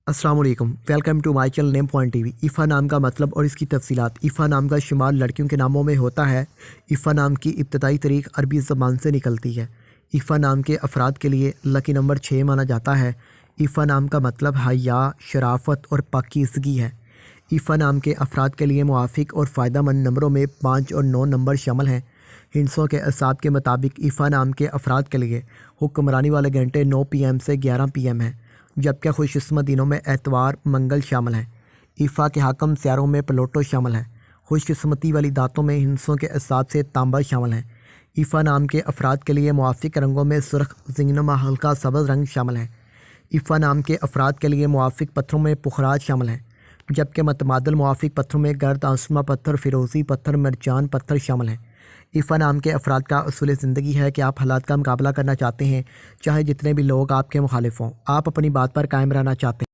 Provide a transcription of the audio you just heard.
السلام علیکم، welcome to my channel name point TV. Ifa نام کا مطلب اور اس کی تفصیلات۔ ایفا نام کا شمار لڑکیوں کے ناموں میں ہوتا ہے۔ ایفا نام کی ابتدائی تاریخ عربی زبان سے نکلتی ہے۔ ایفا نام کے افراد کے لیے لکی نمبر 6 مانا جاتا ہے۔ ایفا نام کا مطلب حیا، شرافت اور پاکیزگی ہے۔ ایفا نام کے افراد کے لیے موافق اور فائدہ مند نمبروں میں 5 اور 9 نمبر شامل ہیں۔ ہندسوں کے اعصاب کے مطابق ایفا نام کے افراد کے لیے حکمرانی والے گھنٹے 9 PM سے 11 PM ہیں، جبکہ خوش قسمت دنوں میں اتوار، منگل شامل ہیں۔ ایفا کے حاکم سیاروں میں پلوٹو شامل ہے۔ خوش قسمتی والی دانتوں میں ہندسوں کے اعصاب سے تانبا شامل ہیں۔ ایفا نام کے افراد کے لیے موافق رنگوں میں سرخ، زنگنما ہلکا سبز رنگ شامل ہیں۔ ایفا نام کے افراد کے لیے موافق پتھروں میں پخراج شامل ہیں، جبکہ متبادل موافق پتھروں میں گرد آسما پتھر، فیروزی پتھر، مرجان پتھر شامل ہیں۔ ایفا نام کے افراد کا اصول زندگی ہے کہ آپ حالات کا مقابلہ کرنا چاہتے ہیں، چاہے جتنے بھی لوگ آپ کے مخالف ہوں۔ آپ اپنی بات پر قائم رہنا چاہتے ہیں۔